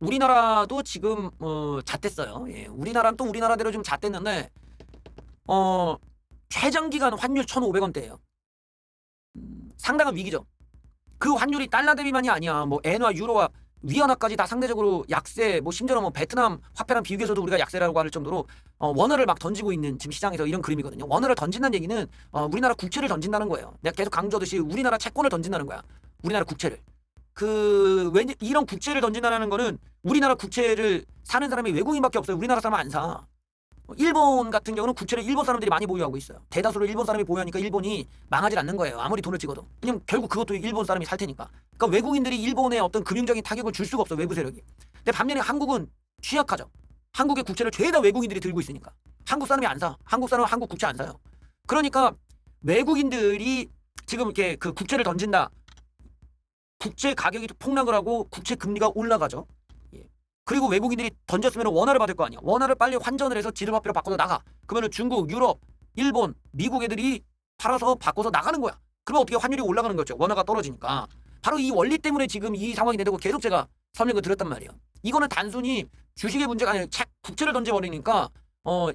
우리나라도 지금 잣됐어요. 예. 우리나라는 또 우리나라대로 좀 잣됐는데 어 최장기간 환율 1,500원대예요. 상당한 위기죠. 그 환율이 달러 대비만이 아니야. 뭐 엔화, 유로와 위안화까지 다 상대적으로 약세, 뭐 심지어는 뭐 베트남 화폐랑 비교해서도 우리가 약세라고 할 정도로 원화를 막 던지고 있는 지금 시장에서 이런 그림이거든요. 원화를 던진다는 얘기는 우리나라 국채를 던진다는 거예요. 내가 계속 강조하듯이 우리나라 채권을 던진다는 거야. 우리나라 국채를. 이런 국채를 던진다는 거는 우리나라 국채를 사는 사람이 외국인밖에 없어요. 우리나라 사람은 안 사. 일본 같은 경우는 국채를 일본 사람들이 많이 보유하고 있어요. 대다수를 일본 사람이 보유하니까 일본이 망하질 않는 거예요. 아무리 돈을 찍어도. 왜냐면 결국 그것도 일본 사람이 살 테니까. 그러니까 외국인들이 일본에 어떤 금융적인 타격을 줄 수가 없어, 외부 세력이. 근데 반면에 한국은 취약하죠. 한국의 국채를 죄다 외국인들이 들고 있으니까. 한국 사람이 안 사. 한국 사람은 한국 국채 안 사요. 그러니까 외국인들이 지금 이렇게 그 국채를 던진다. 국채 가격이 폭락을 하고 국채 금리가 올라가죠. 그리고 외국인들이 던졌으면 원화를 받을 거 아니야. 원화를 빨리 환전을 해서 지르화폐로 바꿔서 나가. 그러면 중국, 유럽, 일본, 미국 애들이 팔아서 바꿔서 나가는 거야. 그러면 어떻게 환율이 올라가는 거죠. 원화가 떨어지니까. 바로 이 원리 때문에 지금 이 상황이 된다고 계속 제가 설명을 드렸단 말이에요. 이거는 단순히 주식의 문제가 아니라 국채를 던져버리니까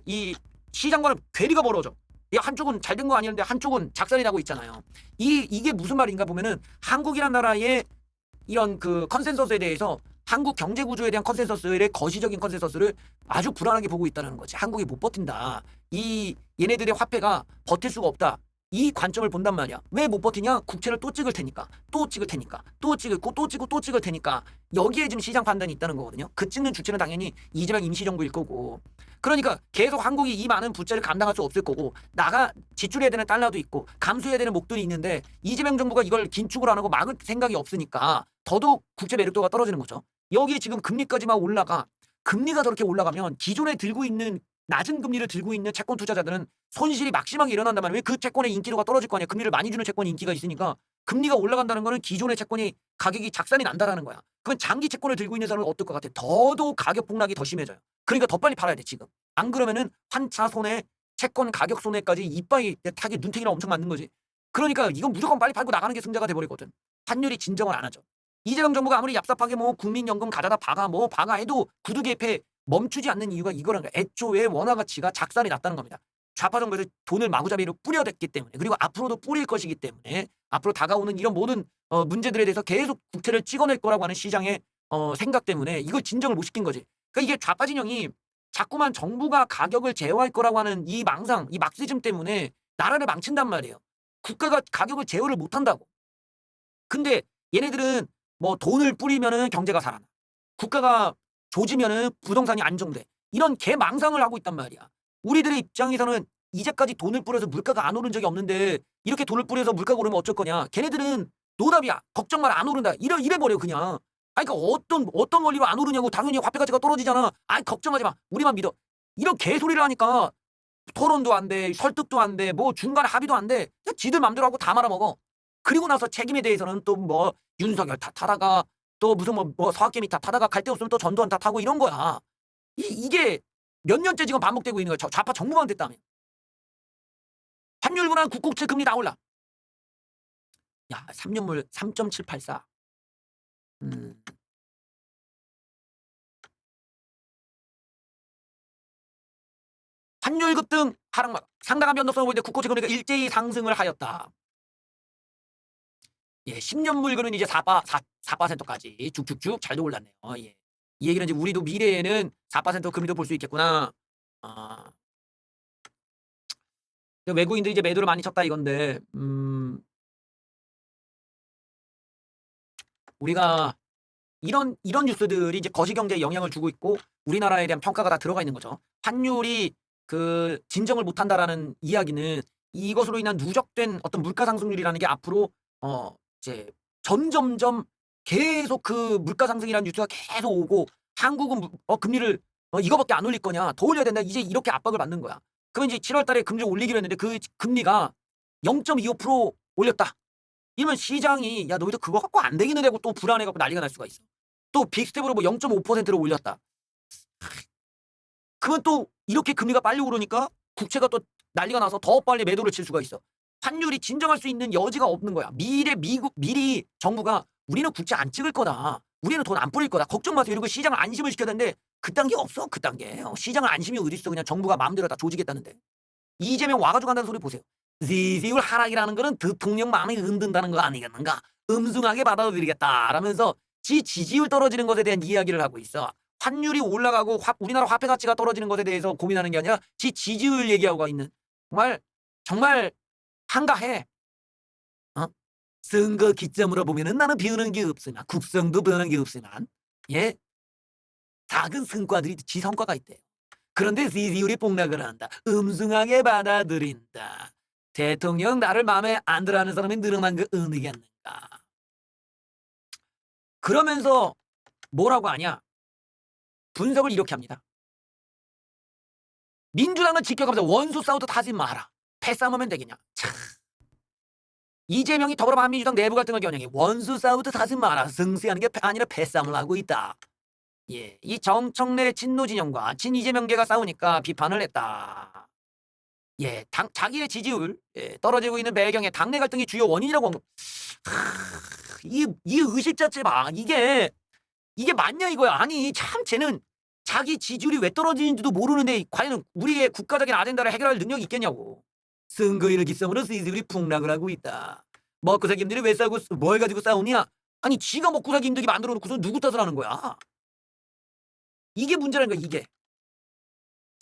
이 시장과는 괴리가 벌어져. 한쪽은 잘 된 거 아니었는데 한쪽은 작살이 나고 있잖아요. 이게 무슨 말인가 보면은 한국이란 나라의 이런 그 컨센서스에 대해서 한국 경제 구조에 대한 컨센서스의 거시적인 컨센서스를 아주 불안하게 보고 있다는 거지. 한국이 못 버틴다. 얘네들의 화폐가 버틸 수가 없다. 이 관점을 본단 말이야. 왜 못 버티냐? 국채를 또 찍을 테니까. 또 찍을 테니까. 또 찍고 또 찍고 또 찍을 테니까. 여기에 지금 시장 판단이 있다는 거거든요. 그 찍는 주체는 당연히 이재명 임시정부일 거고. 그러니까 계속 한국이 이 많은 부채를 감당할 수 없을 거고 지출해야 되는 달러도 있고 감수해야 되는 목들이 있는데 이재명 정부가 이걸 긴축을 안 하고 막을 생각이 없으니까 더더욱 국채 매력도가 떨어지는 거죠. 여기에 지금 금리까지 막 올라가. 금리가 저렇게 올라가면 기존에 들고 있는 낮은 금리를 들고 있는 채권 투자자들은 손실이 막심하게 일어난단 말이에요. 왜 그 채권의 인기도가 떨어질 거 아니야. 금리를 많이 주는 채권이 인기가 있으니까 금리가 올라간다는 거는 기존의 채권이 가격이 작살이 난다라는 거야. 그건 장기 채권을 들고 있는 사람은 어떨 것 같아? 더더욱 가격 폭락이 더 심해져요. 그러니까 더 빨리 팔아야 돼 지금. 안 그러면은 환차 손해, 채권 가격 손해까지 이빠이 타기 눈탱이를 엄청 맞는 거지. 그러니까 이건 무조건 빨리 팔고 나가는 게 승자가 돼버리거든. 환율이 진정을 안 하죠. 이재명 정부가 아무리 얍삽하게 뭐 국민연금 가져다 박아 해도 구두 개입에 멈추지 않는 이유가 이거란 거야. 애초에 원화 가치가 작살이 났다는 겁니다. 좌파 정부에서 돈을 마구잡이로 뿌려댔기 때문에, 그리고 앞으로도 뿌릴 것이기 때문에 앞으로 다가오는 이런 모든 문제들에 대해서 계속 국채를 찍어낼 거라고 하는 시장의 생각 때문에 이걸 진정을 못 시킨 거지. 그러니까 이게 좌파 진영이 자꾸만 정부가 가격을 제어할 거라고 하는 이 망상, 이 막시즘 때문에 나라를 망친단 말이에요. 국가가 가격을 제어를 못 한다고. 근데 얘네들은 뭐 돈을 뿌리면은 경제가 살아나. 국가가 조지면은 부동산이 안정돼. 이런 개망상을 하고 있단 말이야. 우리들의 입장에서는 이제까지 돈을 뿌려서 물가가 안 오른 적이 없는데 이렇게 돈을 뿌려서 물가가 오르면 어쩔 거냐. 걔네들은 노답이야. 걱정 마라, 안 오른다. 이래버려 그냥. 아니 그러니까 어떤 원리로 안 오르냐고. 당연히 화폐 가치가 떨어지잖아. 아이 걱정하지 마. 우리만 믿어. 이런 개소리를 하니까 토론도 안 돼. 설득도 안 돼. 뭐 중간 합의도 안 돼. 지들 맘대로 하고 다 말아먹어. 그리고 나서 책임에 대해서는 또 뭐 윤석열 탓하다가 또 무슨 뭐 서학개미 탓하다가 갈 데 없으면 또 전두환 탓하고 이런 거야. 이게 몇 년째 지금 반복되고 있는 거야. 좌파 정부만 됐다며. 환율 분할 국고채 금리 다 올라. 야, 3년물 3.784. 환율 급등 하락막. 상당한 변동성을 보이는데 국고채 금리가 일제히 상승을 하였다. 예, 10년 물건은 이제 4%까지 쭉쭉쭉 잘도 올랐네요. 예. 이 얘기는 이제 우리도 미래에는 4% 금리도 볼 수 있겠구나. 외국인들이 이제 매도를 많이 쳤다 이건데, 우리가 이런 뉴스들이 이제 거시경제에 영향을 주고 있고 우리나라에 대한 평가가 다 들어가 있는 거죠. 환율이 그 진정을 못한다라는 이야기는 이것으로 인한 누적된 어떤 물가 상승률이라는 게 앞으로 이제 점점점 계속 그 물가 상승이라는 뉴스가 계속 오고 한국은 금리를 이거밖에 안 올릴 거냐, 더 올려야 된다, 이제 이렇게 압박을 받는 거야. 그러면 이제 7월 달에 금리 올리기로 했는데 그 금리가 0.25% 올렸다. 이러면 시장이 야 너희들 그거 갖고 안 되기는 하고 또 불안해갖고 난리가 날 수가 있어. 또 빅스텝으로 뭐 0.5%로 올렸다. 그러면 또 이렇게 금리가 빨리 오르니까 국채가 또 난리가 나서 더 빨리 매도를 칠 수가 있어. 환율이 진정할 수 있는 여지가 없는 거야. 미리 정부가 우리는 국채 안 찍을 거다. 우리는 돈 안 뿌릴 거다. 걱정 마세요. 이러고 시장을 안심을 시켜야 되는데 그 단계 없어. 그 단계. 시장을 안심이 어디 있어. 그냥 정부가 마음대로 다 조지겠다는데. 이재명 와가지고 한다는 소리 보세요. 지지율 하락이라는 거는 대통령 마음이 흔든다는 거 아니겠는가. 음흉하게 받아들이겠다 라면서 지지율 떨어지는 것에 대한 이야기를 하고 있어. 환율이 올라가고 우리나라 화폐 가치가 떨어지는 것에 대해서 고민하는 게 아니라 지지율 얘기하고 있는 정말 한가해. 선거 기점으로 보면은 나는 비우는 게 없으나 국성도 변하는 게 없으나 예 작은 성과들이 지 성과가 있대요. 그런데 지지율이 폭락을 한다. 음흉하게 받아들인다. 대통령 나를 마음에 안 들어하는 사람이 늘어난 거 어느겠는가. 그러면서 뭐라고 하냐. 분석을 이렇게 합니다. 민주당은 지켜가면서 원수 싸우듯 하지 마라. 패싸움하면 되겠냐. 참. 이재명이 더불어민주당 내부 갈등을 겨냥해 원수 싸우듯 하지 마라. 승세하는 게 아니라 패싸움을 하고 있다. 예, 이 정청래 친노 진영과 친 이재명계가 싸우니까 비판을 했다. 예, 자기의 지지율 떨어지고 있는 배경에 당내 갈등이 주요 원인이라고 한 거. 이 의식 자체 봐. 이게 맞냐 이거야. 아니 참 쟤는 자기 지지율이 왜 떨어지는지도 모르는데 과연 우리의 국가적인 아젠다를 해결할 능력이 있겠냐고. 선거일을 기점으로 지지율이 폭락을 하고 있다. 먹고 살기 힘들이 왜 싸우고 뭘 가지고 싸우냐? 아니 지가 먹고 살기 힘들게 만들어 놓고서 누구 탓을 하는 거야? 이게 문제라는 거야. 이게.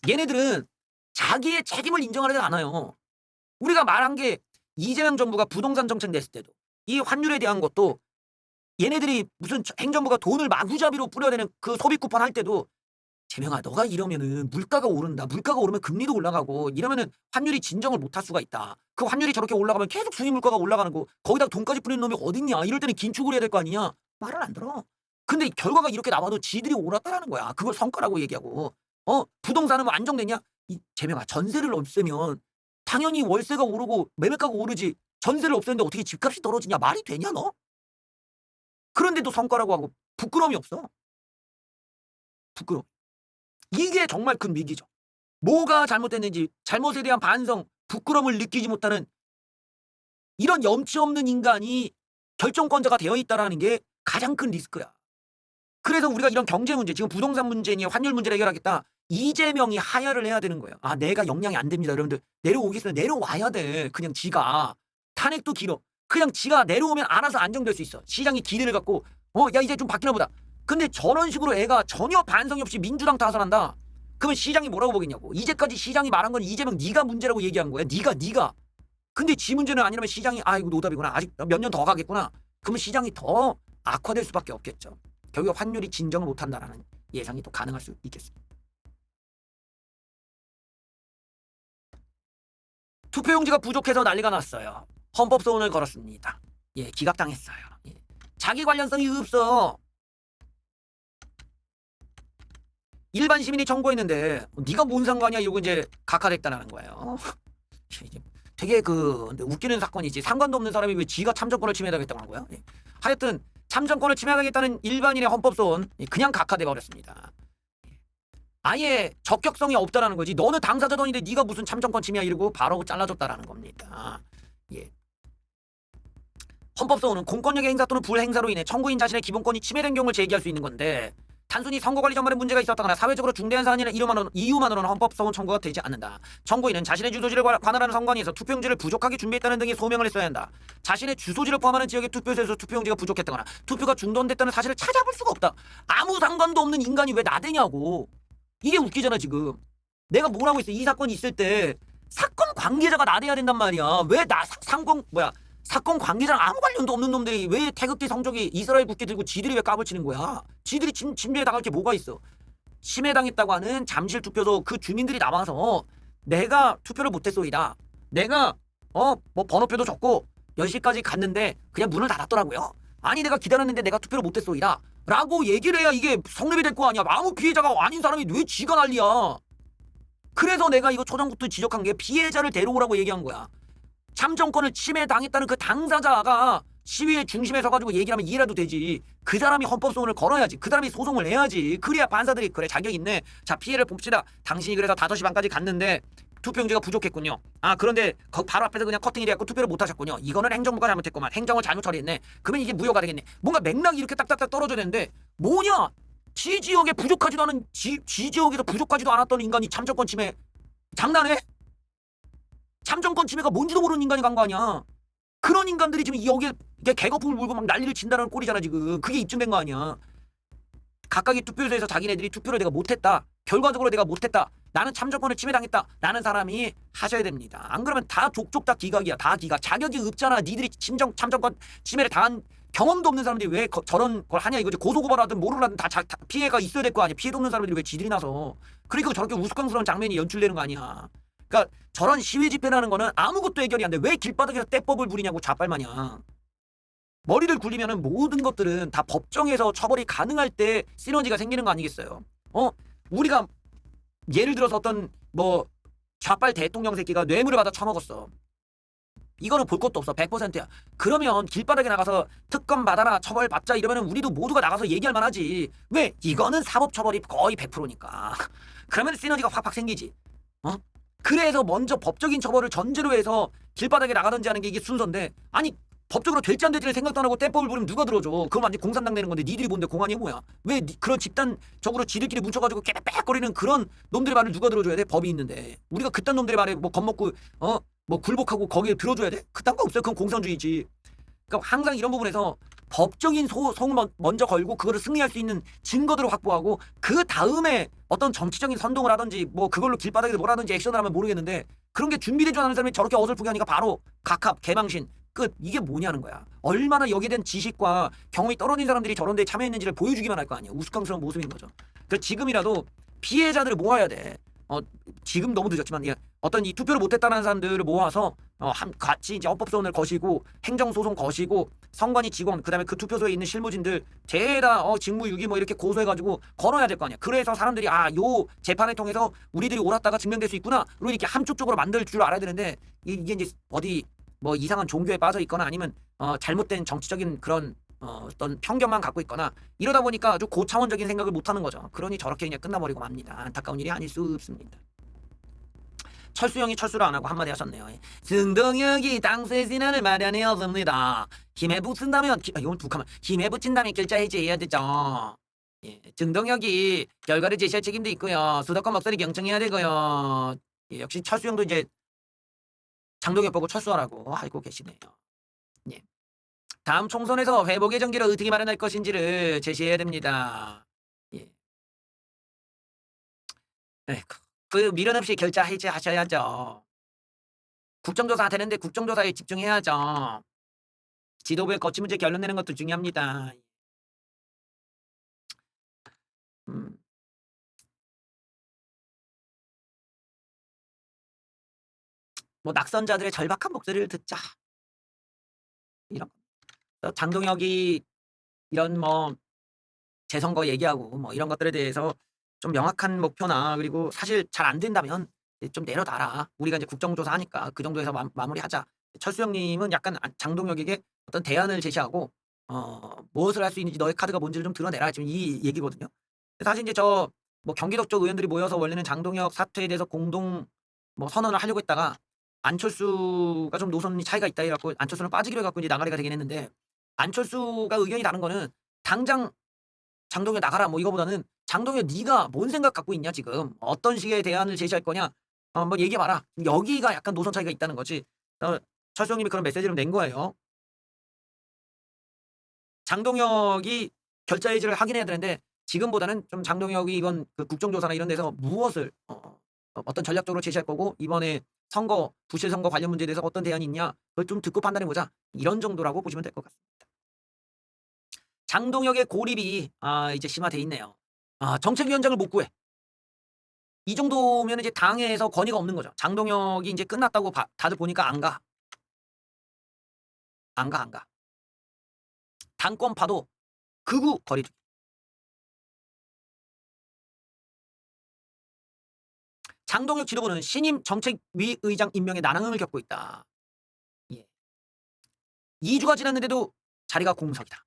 얘네들은 자기의 책임을 인정하지 않아요. 우리가 말한 게 이재명 정부가 부동산 정책 냈을 때도 이 환율에 대한 것도 얘네들이 무슨 행정부가 돈을 마구잡이로 뿌려대는 그 소비 쿠폰 할 때도 재명아 너가 이러면은 물가가 오른다. 물가가 오르면 금리도 올라가고 이러면은 환율이 진정을 못할 수가 있다. 그 환율이 저렇게 올라가면 계속 수입 물가가 올라가는 거 거기다가 돈까지 뿌리는 놈이 어딨냐. 이럴 때는 긴축을 해야 될 거 아니냐. 말을 안 들어. 근데 결과가 이렇게 나와도 지들이 옳았다라는 거야. 그걸 성과라고 얘기하고. 부동산은 뭐 안정되냐? 재명아 전세를 없애면 당연히 월세가 오르고 매매가가 오르지. 전세를 없애는데 어떻게 집값이 떨어지냐. 말이 되냐 너? 그런데도 성과라고 하고 부끄러움이 없어. 부끄러움. 이게 정말 큰 위기죠. 뭐가 잘못됐는지 잘못에 대한 반성, 부끄러움을 느끼지 못하는 이런 염치 없는 인간이 결정권자가 되어 있다는 게 가장 큰 리스크야. 그래서 우리가 이런 경제 문제, 지금 부동산 문제니 환율 문제를 해결하겠다. 이재명이 하야를 해야 되는 거예요. 아 내가 역량이 안 됩니다. 여러분들 내려오겠으면 내려와야 돼. 그냥 지가. 탄핵도 길어. 그냥 지가 내려오면 알아서 안정될 수 있어. 시장이 기대를 갖고 야 이제 좀 바뀌나 보다. 근데 저런 식으로 애가 전혀 반성이 없이 민주당 타선한다. 그러면 시장이 뭐라고 보겠냐고. 이제까지 시장이 말한 건 이재명 네가 문제라고 얘기한 거야. 네가. 근데 지 문제는 아니라면 시장이 이거 노답이구나. 아직 몇 년 더 가겠구나. 그러면 시장이 더 악화될 수밖에 없겠죠. 결국 환율이 진정을 못한다라는 예상이 또 가능할 수 있겠습니다. 투표용지가 부족해서 난리가 났어요. 헌법소원을 걸었습니다. 예, 기각당했어요. 예. 자기 관련성이 없어. 일반 시민이 청구했는데 네가 뭔 상관이야 이러고 이제 각하됐다는 거예요. 되게 근데 웃기는 사건이지. 상관도 없는 사람이 왜 지가 참정권을 침해하겠다고 하는 거야? 예. 하여튼 참정권을 침해하겠다는 일반인의 헌법소원 그냥 각하돼 버렸습니다. 아예 적격성이 없다라는 거지. 너는 당사자던인데 네가 무슨 참정권 침해야 이러고 바로 잘라줬다라는 겁니다. 예. 헌법소원은 공권력의 행사 또는 불행사로 인해 청구인 자신의 기본권이 침해된 경우를 제기할 수 있는 건데 단순히 선거관리 전반에 문제가 있었다거나 사회적으로 중대한 사안이나 이유만으로는 헌법소원 청구가 되지 않는다. 청구인은 자신의 주소지를 관할하는 선관위에서 투표용지를 부족하게 준비했다는 등의 소명을 했어야 한다. 자신의 주소지를 포함하는 지역의 투표소에서 투표용지가 부족했다거나 투표가 중단됐다는 사실을 찾아볼 수가 없다. 아무 상관도 없는 인간이 왜 나대냐고. 이게 웃기잖아 지금. 내가 뭐라고 했어. 이 사건이 있을 때 사건 관계자가 나대야 된단 말이야. 왜 사건 관계자랑 아무 관련도 없는 놈들이 왜 태극기 성적이 이스라엘 국기 들고 지들이 왜 까불치는 거야? 지들이 침해당할 게 뭐가 있어? 침해당했다고 하는 잠실 투표소 그 주민들이 나와서 내가 투표를 못했소이다. 내가 뭐 번호표도 적고 10시까지 갔는데 그냥 문을 닫았더라고요. 아니 내가 기다렸는데 내가 투표를 못했소이다. 라고 얘기를 해야 이게 성립이 될 거 아니야. 아무 피해자가 아닌 사람이 왜 지가 난리야. 그래서 내가 이거 초장부터 지적한 게 피해자를 데려오라고 얘기한 거야. 참정권을 침해당했다는 그 당사자가 시위의 중심에 서가지고 얘기를 하면 이해라도 되지. 그 사람이 헌법소원을 걸어야지. 그 사람이 소송을 해야지. 그래야 판사들이 그래 자격 있네. 자 피해를 봅시다. 당신이 그래서 5시 반까지 갔는데 투표용지가 부족했군요. 아 그런데 바로 앞에서 그냥 커팅이 돼갖고 투표를 못 하셨군요. 이거는 행정부가 잘못했구만. 행정을 잘못 처리했네. 그러면 이게 무효가 되겠네. 뭔가 맥락이 이렇게 딱딱딱 떨어져야 되는데 뭐냐? 지지역에 부족하지도 않은 지지역에서 부족하지도 않았던 인간이 참정권 침해 장난해? 참정권 침해가 뭔지도 모르는 인간이 간 거 아니야. 그런 인간들이 지금 여기에 개거품을 물고 막 난리를 친다는 꼴이잖아 지금. 그게 입증된 거 아니야. 각각의 투표소에서 자기네들이 투표를 내가 못했다. 결과적으로 내가 못했다. 나는 참정권을 침해당했다. 라는 사람이 하셔야 됩니다. 안 그러면 다 족족 다 기각이야. 다 기각. 자격이 없잖아. 니들이 참정권 침해를 당한 경험도 없는 사람들이 왜 저런 걸 하냐 이거지. 고소고발하든 뭐를 하든 다 피해가 있어야 될 거 아니야. 피해도 없는 사람들이 왜 지들이 나서. 그러니까 저렇게 우스꽝스러운 장면이 연출되는 거 아니야. 그러니까 저런 시위 집회라는 거는 아무것도 해결이 안 돼. 왜 길바닥에서 떼법을 부리냐고 좌빨마냥. 머리를 굴리면은 모든 것들은 다 법정에서 처벌이 가능할 때 시너지가 생기는 거 아니겠어요? 우리가 예를 들어서 어떤 뭐 좌빨 대통령 새끼가 뇌물을 받아 처먹었어. 이거는 볼 것도 없어. 100%야. 그러면 길바닥에 나가서 특검 받아라 처벌 받자 이러면은 우리도 모두가 나가서 얘기할 만하지. 왜? 이거는 사법 처벌이 거의 100%니까. 그러면 시너지가 확확 생기지. 그래서 먼저 법적인 처벌을 전제로 해서 길바닥에 나가든지 하는 게 이게 순서인데 아니 법적으로 될지 안 될지를 생각도 안 하고 떼법을 부리면 누가 들어줘. 그건 완전 공산당 되는 건데 니들이 뭔데 공안이 뭐야. 왜 그런 집단적으로 지들끼리 뭉쳐가지고 깨백거리는 그런 놈들의 말을 누가 들어줘야 돼. 법이 있는데 우리가 그딴 놈들의 말에 뭐 겁먹고 뭐 굴복하고 거기에 들어줘야 돼. 그딴 거 없어요. 그건 공산주의지. 그러니까 항상 이런 부분에서 법적인 소송을 먼저 걸고 그거를 승리할 수 있는 증거들을 확보하고 그 다음에 어떤 정치적인 선동을 하든지 뭐 그걸로 길바닥에서 뭘 하든지 액션을 하면 모르겠는데 그런 게 준비되지 않은 사람이 저렇게 어설프게 하니까 바로 각합 개망신 끝. 이게 뭐냐는 거야. 얼마나 여기에 대한 지식과 경험이 떨어진 사람들이 저런 데에 참여했는지를 보여주기만 할 거 아니야. 우스꽝스러운 모습인 거죠. 그래서 지금이라도 피해자들을 모아야 돼. 지금 너무 늦었지만 어떤 이 투표를 못했다는 사람들을 모아서 같이 이제 헌법소원을 거시고 행정소송 거시고 선관위 직원 그다음에 그 투표소에 있는 실무진들 대다 직무유기 뭐 이렇게 고소해가지고 걸어야 될 거 아니야. 그래서 사람들이 요 재판을 통해서 우리들이 옳았다가 증명될 수 있구나. 그리고 이렇게 함축적으로 만들 줄 알아야 되는데 이게 이제 어디 뭐 이상한 종교에 빠져 있거나 아니면 잘못된 정치적인 그런 어떤 편견만 갖고 있거나 이러다 보니까 아주 고차원적인 생각을 못하는 거죠. 그러니 저렇게 그냥 끝나버리고 맙니다. 안타까운 일이 아닐 수 없습니다. 철수형이 철수를 안 하고 한마디 하셨네요. 승동혁이 당수의 진안을 마련해왔습니다. 힘에 붙인다면 이건 북하면 힘에 붙인다면 결자 해제해야 되죠. 예, 정동혁이 결과를 제시할 책임도 있고요. 수도권 목소리 경청해야 되고요. 예, 역시 철수형도 이제 장동혁 보고 철수하라고 알고 계시네요. 예. 다음 총선에서 회복의 전기를 어떻게 마련할 것인지를 제시해야 됩니다. 예. 그 미련 없이 결자 해제하셔야죠. 국정조사 되는데 국정조사에 집중해야죠. 지도부의 거치 문제 결론 내는 것도 중요합니다. 뭐 낙선자들의 절박한 목소리를 듣자. 이런 장동혁이 이런 뭐 재선거 얘기하고 뭐 이런 것들에 대해서 좀 명확한 목표나 그리고 사실 잘 안 된다면 좀 내려놔라. 우리가 이제 국정조사 하니까 그 정도에서 마무리하자. 철수형님은 약간 장동혁에게 어떤 대안을 제시하고 무엇을 할 수 있는지 너의 카드가 뭔지를 좀 드러내라. 지금 이 얘기거든요. 사실 이제 뭐 경기도 쪽 의원들이 모여서 원래는 장동혁 사퇴에 대해서 공동 뭐 선언을 하려고 했다가 안철수가 좀 노선이 차이가 있다 해갖고 안철수는 빠지기로 해갖고 이제 나가리가 되긴 했는데 안철수가 의견이 다른 거는 당장 장동혁 나가라 뭐 이거보다는 장동혁 네가 뭔 생각 갖고 있냐 지금 어떤 식의 대안을 제시할 거냐 뭐 얘기해봐라. 여기가 약간 노선 차이가 있다는 거지. 철수형님이 그런 메시지를 낸 거예요. 장동혁이 결자 해지를 하긴 해야 되는데 지금보다는 좀 장동혁이 이번 그 국정조사나 이런 데서 무엇을 어떤 전략적으로 제시할 거고 이번에 선거 부실 선거 관련 문제에 대해서 어떤 대안이 있냐 그걸 좀 듣고 판단해보자 이런 정도라고 보시면 될 것 같습니다. 장동혁의 고립이 이제 심화돼 있네요. 정책위원장을 못 구해. 이 정도면 이제 당에서 권위가 없는 거죠. 장동혁이 이제 끝났다고 다들 보니까 안 가. 당권파도 극우 거리두기. 장동혁 지도부는 신임 정책위 의장 임명에 난항을 겪고 있다. 예. 2주가 지났는데도 자리가 공석이다.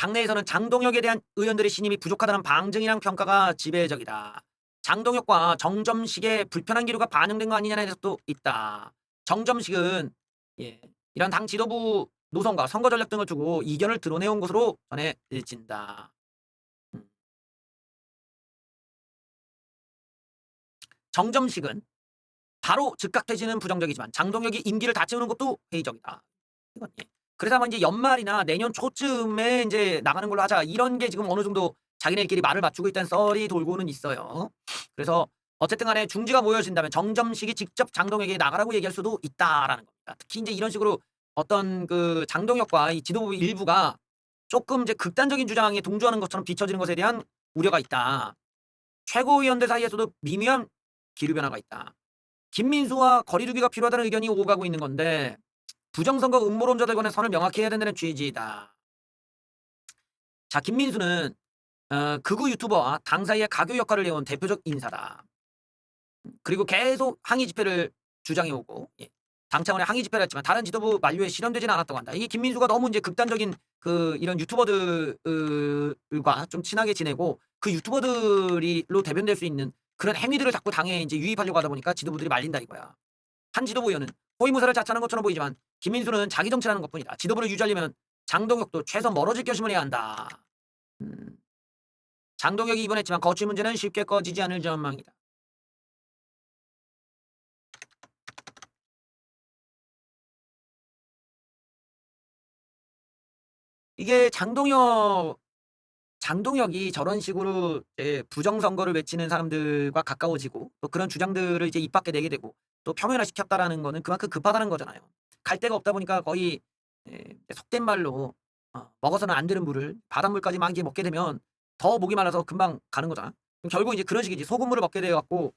당내에서는 장동혁에 대한 의원들의 신임이 부족하다는 방증이랑 평가가 지배적이다. 장동혁과 정점식의 불편한 기류가 반영된 거 아니냐는 해석도 있다. 정점식은 이런 당 지도부 노선과 선거 전략 등을 두고 이견을 드러내온 것으로 전해진다. 정점식은 바로 즉각 퇴진은 부정적이지만 장동혁이 임기를 다 채우는 것도 회의적이다. 이건 그래서 아마 이제 연말이나 내년 초쯤에 이제 나가는 걸로 하자. 이런 게 지금 어느 정도 자기네끼리 말을 맞추고 있다는 썰이 돌고는 있어요. 그래서 어쨌든 간에 중지가 모여진다면 정점식이 직접 장동혁에게 나가라고 얘기할 수도 있다라는 겁니다. 특히 이제 이런 식으로 어떤 그 장동혁과 이 지도부 일부가 조금 이제 극단적인 주장에 동조하는 것처럼 비춰지는 것에 대한 우려가 있다. 최고위원들 사이에서도 미묘한 기류 변화가 있다. 김민수와 거리두기가 필요하다는 의견이 오고 가고 있는 건데 부정선거 음모론자들 간의 선을 명확히 해야 된다는 취지이다. 자, 김민수는 극우 유튜버와 당 사이의 가교 역할을 해온 대표적 인사다. 그리고 계속 항의 집회를 주장해오고 당 차원의 항의 집회를 했지만 다른 지도부 만류에 실현되지는 않았다고 한다. 이게 김민수가 너무 이제 극단적인 그 이런 유튜버들과 좀 친하게 지내고 그 유튜버들로 대변될 수 있는 그런 행위들을 자꾸 당에 이제 유입하려고 하다 보니까 지도부들이 말린다 이거야. 한 지도부 의원은 호위무사를 자처하는 것처럼 보이지만 김민수는 자기 정치라는 것뿐이다. 지도부를 유지하려면 장동혁도 최소 멀어질 결심을 해야 한다. 장동혁이 입원했지만 거취 문제는 쉽게 꺼지지 않을 전망이다. 이게 장동혁이 저런 식으로 부정선거를 외치는 사람들과 가까워지고 또 그런 주장들을 이제 입 밖에 내게 되고 또 표면화시켰다라는 거는 그만큼 급하다는 거잖아요. 갈 데가 없다 보니까 거의 속된 말로 먹어서는 안 되는 물을 바닷물까지 막 이제 먹게 되면 더 목이 말라서 금방 가는 거잖아. 그럼 결국 이제 그런 식이지. 소금물을 먹게 돼 갖고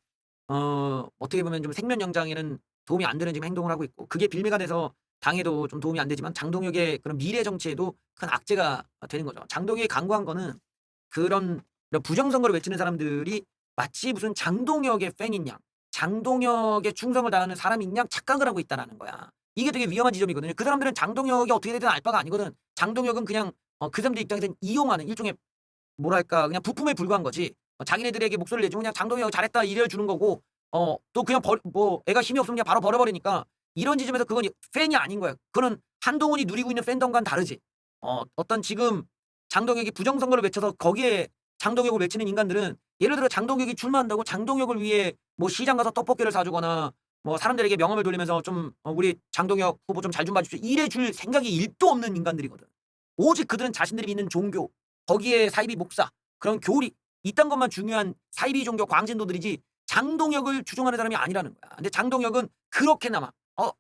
어떻게 보면 좀 생명 연장에는 도움이 안 되는 지금 행동을 하고 있고 그게 빌미가 돼서 당에도 좀 도움이 안 되지만 장동혁의 그런 미래 정치에도 큰 악재가 되는 거죠. 장동혁이 강구한 거는 그런 부정선거를 외치는 사람들이 마치 무슨 장동혁의 팬인 양, 장동혁의 충성을 다하는 사람인 양 착각을 하고 있다는 거야. 이게 되게 위험한 지점이거든요. 그 사람들은 장동혁이 어떻게 되든 알 바가 아니거든. 장동혁은 그냥 그 사람들 입장에서는 이용하는 일종의 뭐랄까 그냥 부품에 불과한 거지. 자기네들에게 목소리를 내주고 그냥 장동혁 잘했다 이래주는 거고 또 그냥 애가 힘이 없으면 그냥 바로 버려버리니까 이런 지점에서 그건 팬이 아닌 거야. 그거는 한동훈이 누리고 있는 팬덤과는 다르지. 어떤 지금 장동혁이 부정선거를 외쳐서 거기에 장동혁을 외치는 인간들은 예를 들어 장동혁이 출마한다고 장동혁을 위해 뭐 시장 가서 떡볶이를 사주거나 뭐 사람들에게 명함을 돌리면서 좀 우리 장동혁 후보 좀 잘 좀 봐주십시오 이래 줄 생각이 1도 없는 인간들이거든. 오직 그들은 자신들이 믿는 종교 거기에 사이비 목사 그런 교리 이딴 것만 중요한 사이비 종교 광진도들이지 장동혁을 추종하는 사람이 아니라는 거야. 근데 장동혁은 그렇게나마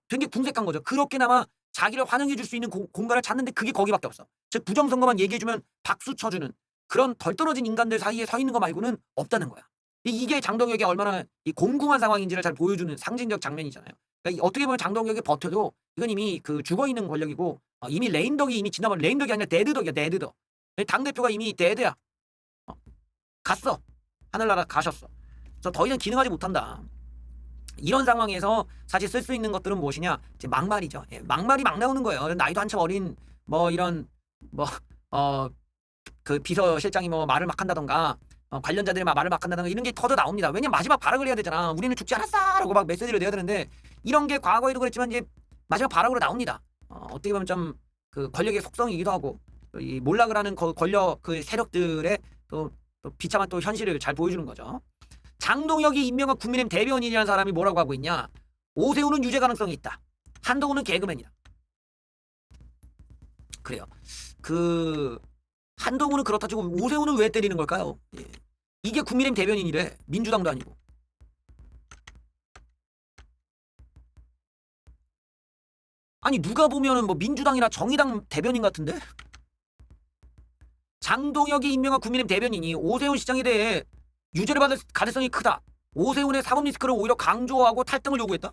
되게 궁색한 거죠. 그렇게나마 자기를 환영해 줄 수 있는 공간을 찾는데 그게 거기밖에 없어. 즉 부정선거만 얘기해주면 박수 쳐주는 그런 덜 떨어진 인간들 사이에 서 있는 거 말고는 없다는 거야. 이게 장동혁이 얼마나 이 공공한 상황인지를 잘 보여주는 상징적 장면이잖아요. 그러니까 어떻게 보면 장동혁이 버텨도 이건 이미 그 죽어있는 권력이고 이미 레인덕이 이미 지나면 레인덕이 아니라 데드덕이야. 데드덕. 당대표가 이미 데드야. 갔어. 하늘나라 가셨어. 그래서 더 이상 기능하지 못한다. 이런 상황에서 사실 쓸 수 있는 것들은 무엇이냐? 이제 막말이죠. 막말이 막 나오는 거예요. 나이도 한참 어린 뭐 이런 그 비서실장이 뭐 말을 막 한다던가 관련자들이 막 말을 막 한다던가 이런 게 터져 나옵니다. 왜냐면 마지막 발악을 해야 되잖아. 우리는 죽지 않았어라고 막 메시지를 내야 되는데 이런 게 과거에도 그랬지만 이제 마지막 발악으로 나옵니다. 어떻게 보면 좀 그 권력의 속성이기도 하고 이 몰락을 하는 권력 그 세력들의 또 비참한 또 현실을 잘 보여주는 거죠. 장동혁이 임명한 국민의힘 대변인이라는 사람이 뭐라고 하고 있냐? 오세훈은 유죄 가능성이 있다. 한동훈은 개그맨이다. 그래요. 그 한동훈은 그렇다 치고 오세훈은 왜 때리는 걸까요? 이게 국민의힘 대변인이래. 민주당도 아니고. 아니 누가 보면은 뭐 민주당이나 정의당 대변인 같은데? 장동혁이 임명한 국민의힘 대변인이 오세훈 시장에 대해 유죄를 받을 가능성이 크다. 오세훈의 사법 리스크를 오히려 강조하고 탈당을 요구했다.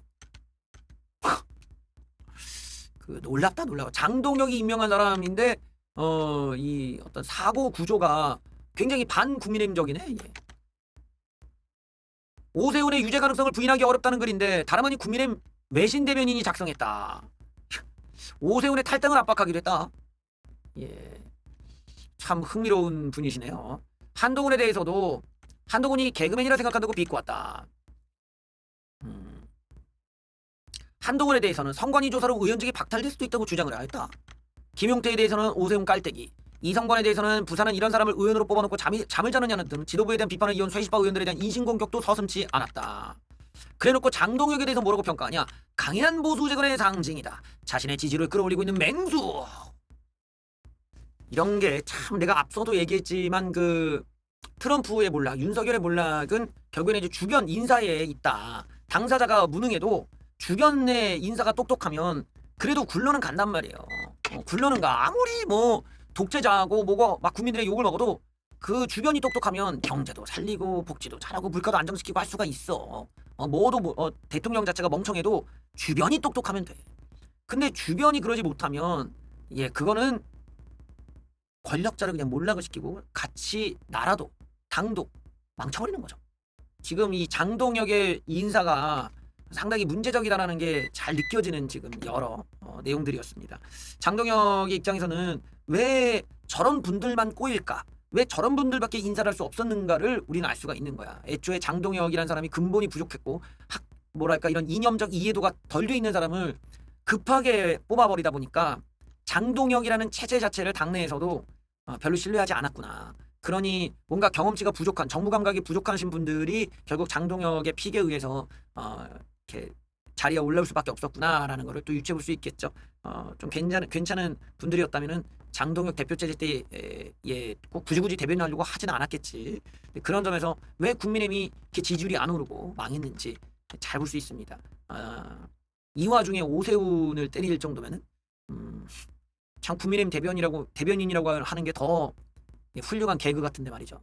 그 놀랍다 놀라워. 장동혁이 임명한 사람인데 이 어떤 사고 구조가 굉장히 반국민의힘적이네. 예. 오세훈의 유죄 가능성을 부인하기 어렵다는 글인데 다름 아닌 국민의힘 외신 대변인이 작성했다. 오세훈의 탈당을 압박하기로 했다. 예. 참 흥미로운 분이시네요. 한동훈에 대해서도 한동훈이 개그맨이라 생각한다고 비꼬 왔다. 한동훈에 대해서는 선관위 조사로 의원직이 박탈될 수도 있다고 주장을 했다. 김용태에 대해서는 오세훈 깔때기, 이성관에 대해서는 부산은 이런 사람을 의원으로 뽑아놓고 잠을 자느냐는 등 지도부에 대한 비판을 이은 쇄신파 의원들에 대한 인신공격도 서슴지 않았다. 그래놓고 장동혁에 대해서 뭐라고 평가하냐? 강인한 보수 재건의 상징이다. 자신의 지지를 끌어올리고 있는 맹수. 이런 게 참 내가 앞서도 얘기했지만 그 트럼프의 몰락, 윤석열의 몰락은 결국에는 이제 주변 인사에 있다. 당사자가 무능해도 주변의 인사가 똑똑하면 그래도 굴러는 간단 말이에요. 굴러는 가. 아무리 뭐 독재자하고 뭐고 막 국민들의 욕을 먹어도 그 주변이 똑똑하면 경제도 살리고 복지도 잘하고 물가도 안정시키고 할 수가 있어. 대통령 자체가 멍청해도 주변이 똑똑하면 돼. 근데 주변이 그러지 못하면 그거는 권력자를 그냥 몰락을 시키고 같이 나라도 당도 망쳐버리는 거죠. 지금 이 장동혁의 인사가 상당히 문제적이다라는 게 잘 느껴지는 지금 여러 내용들이었습니다. 장동혁의 입장에서는 왜 저런 분들만 꼬일까? 왜 저런 분들밖에 인사를 할 수 없었는가를 우리는 알 수가 있는 거야. 애초에 장동혁이라는 사람이 근본이 부족했고 이런 이념적 이해도가 덜 돼 있는 사람을 급하게 뽑아버리다 보니까 장동혁이라는 체제 자체를 당내에서도 별로 신뢰하지 않았구나. 그러니 뭔가 경험치가 부족한, 정부 감각이 부족하신 분들이 결국 장동혁의 픽에 의해서 이렇게 자리에 올라올 수밖에 없었구나라는 거를 또 유추해 볼 수 있겠죠. 좀 괜찮은 분들이었다면은 장동혁 대표 체제 때 꼭 굳이 대변을 하려고 하지는 않았겠지. 그런 점에서 왜 국민의힘이 이렇게 지지율이 안 오르고 망했는지 잘 볼 수 있습니다. 이 와중에 오세훈을 때릴 정도면은 참 국민의힘 대변인이라고 하는 게 더 훌륭한 개그 같은데 말이죠.